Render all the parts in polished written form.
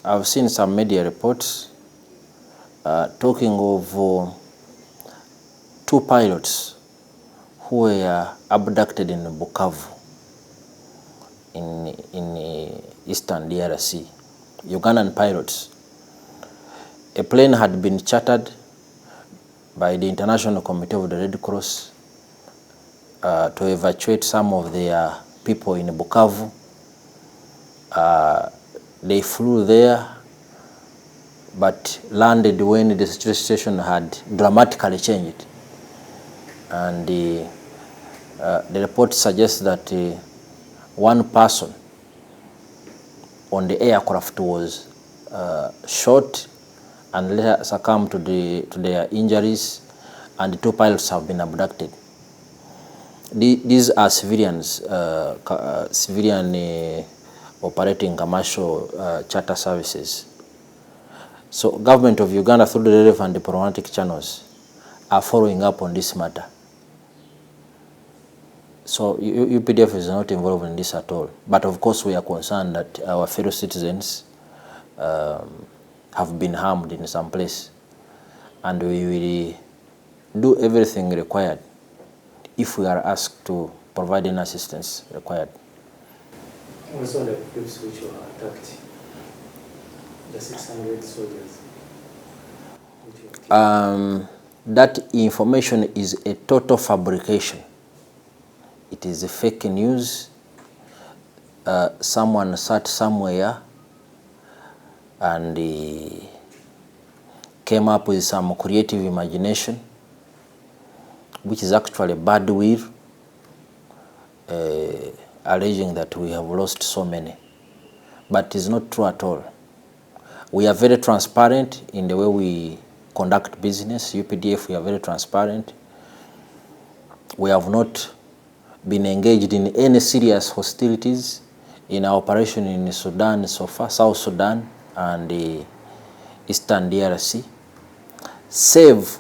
I've seen some media reports talking of 2 pilots who were abducted in Bukavu, in eastern DRC, Ugandan pilots. A plane had been chartered by the International Committee of the Red Cross to evacuate some of their people in Bukavu. They flew there, but landed when the situation had dramatically changed. And the report suggests that one person on the aircraft was shot and later succumbed to their injuries, and the 2 pilots have been abducted. These are civilians, operating commercial charter services. So government of Uganda, through the relevant diplomatic channels, are following up on this matter. So UPDF is not involved in this at all. But of course we are concerned that our fellow citizens have been harmed in some place. And we will do everything required if we are asked to provide any assistance required. Also the groups which were attacked, the 600 soldiers. That information is a total fabrication. It is a fake news. Someone sat somewhere and came up with some creative imagination, which is actually bad will, alleging that we have lost so many. But it is not true at all. We are very transparent in the way we conduct business. UPDF, we are very transparent. We have not been engaged in any serious hostilities in our operation in Sudan so far, South Sudan and the Eastern DRC, save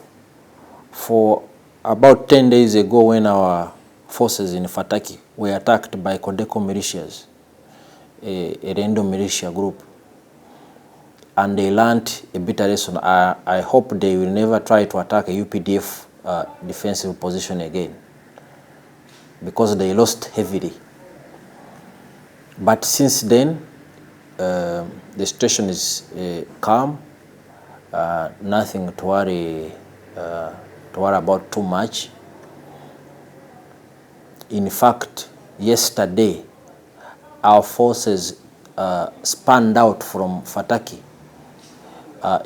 for about 10 days ago when our forces in Fataki were attacked by Codeco militias, a random militia group, and they learned a bitter lesson. I hope they will never try to attack a UPDF defensive position again, because they lost heavily. But since then, the situation is calm, nothing to worry about too much. In fact, yesterday, our forces spanned out from Fataki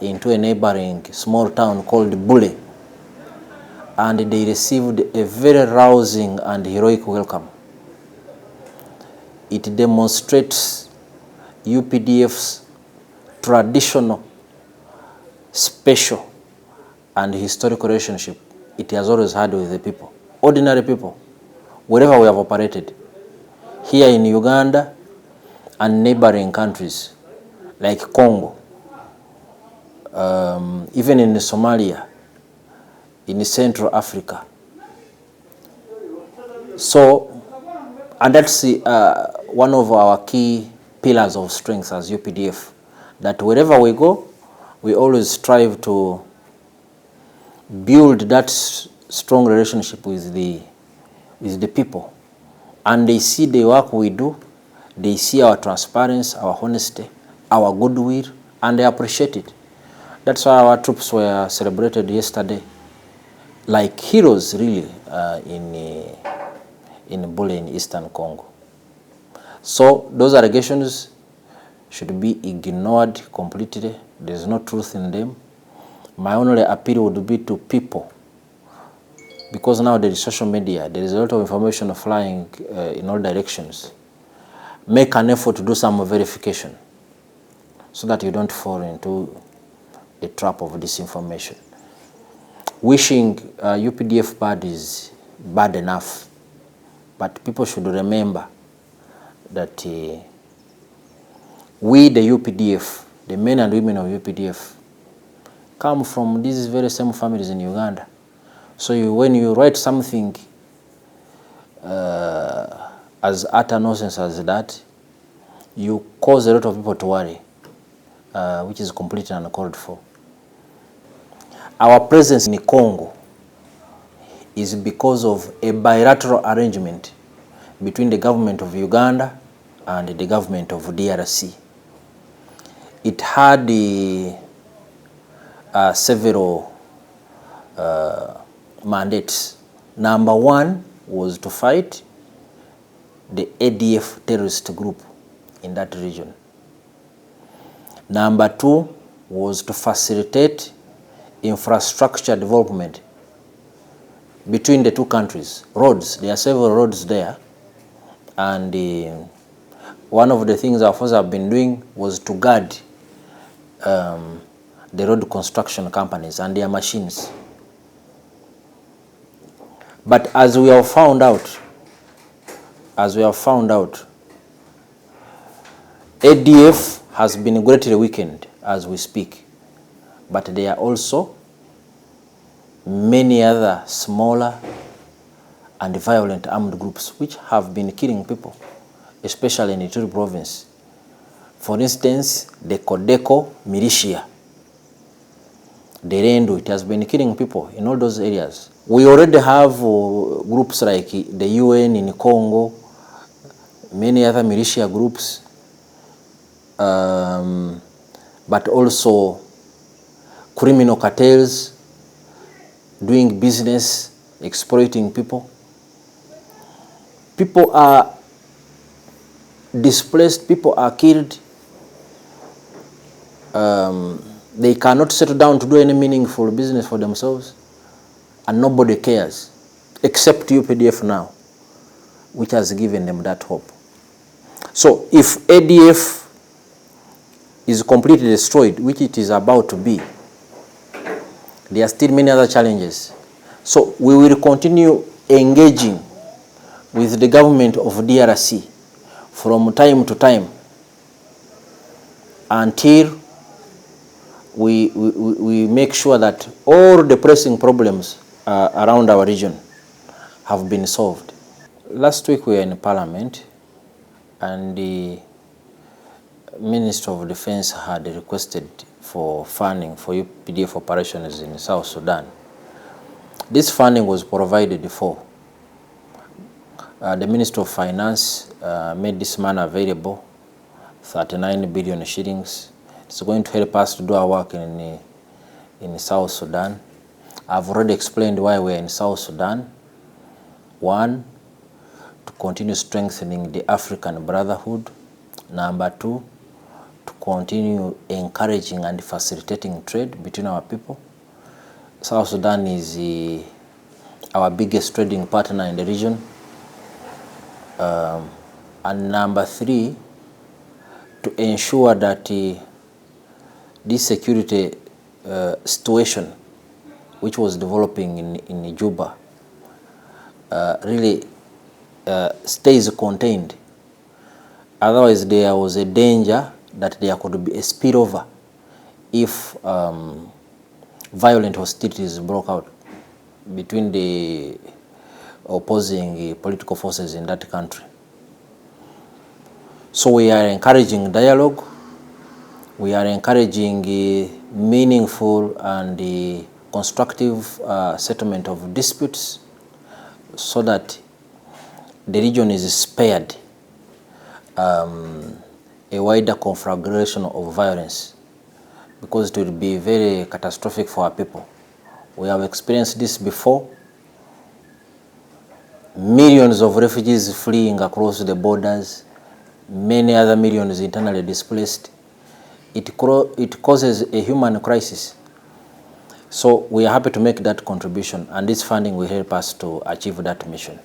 into a neighboring small town called Bule, and they received a very rousing and heroic welcome. It demonstrates UPDF's traditional, special, and historical relationship it has always had with the people, ordinary people, wherever we have operated, here in Uganda and neighboring countries like Congo, even in Somalia, in Central Africa. So, and that's one of our key pillars of strength as UPDF, that wherever we go, we always strive to build that strong relationship with the people. And they see the work we do, they see our transparency, our honesty, our goodwill, and they appreciate it. That's why our troops were celebrated yesterday like heroes, really, in Bule in Eastern Congo. So those allegations should be ignored completely. There's no truth in them. My only appeal would be to people, because now there is social media, there is a lot of information flying in all directions. Make an effort to do some verification so that you don't fall into a trap of disinformation. Wishing UPDF bad is bad enough, but people should remember that we, the UPDF, the men and women of UPDF, come from these very same families in Uganda. So when you write something as utter nonsense as that, you cause a lot of people to worry. which is completely uncalled for. Our presence in Congo is because of a bilateral arrangement between the government of Uganda and the government of DRC. It had several mandates. Number one was to fight the ADF terrorist group in that region. Number two was to facilitate infrastructure development between the two countries. Roads, there are several roads there, and one of the things our forces have been doing was to guard the road construction companies and their machines. But as we have found out, ADF has been greatly weakened as we speak, but there are also many other smaller and violent armed groups which have been killing people, especially in Ituri province. For instance, the Kodeko militia, the Rendu, it has been killing people in all those areas. We already have groups like the UN in Congo, many other militia groups, but also criminal cartels doing business, exploiting people. People are displaced, people are killed. They cannot settle down to do any meaningful business for themselves, and nobody cares, except UPDF now, which has given them that hope. So if ADF is completely destroyed, which it is about to be, there are still many other challenges. So we will continue engaging with the government of DRC from time to time until we make sure that all the pressing problems around our region have been solved. Last week we were in Parliament, and the Minister of Defense had requested for funding for UPDF operations in South Sudan. This funding was provided for. The Minister of Finance made this money available, 39 billion shillings. It's going to help us to do our work in South Sudan. I've already explained why we're in South Sudan. One, to continue strengthening the African Brotherhood. Number two, to continue encouraging and facilitating trade between our people. South Sudan is our biggest trading partner in the region. And number three, to ensure that this security situation which was developing in Juba really stays contained. Otherwise, there was a danger that there could be a spillover if violent hostilities broke out between the opposing political forces in that country. So we are encouraging dialogue. We are encouraging meaningful and constructive settlement of disputes so that the region is spared a wider conflagration of violence, because it will be very catastrophic for our people. We have experienced this before. Millions of refugees fleeing across the borders, many other millions internally displaced. It causes a human crisis. So we are happy to make that contribution, and this funding will help us to achieve that mission.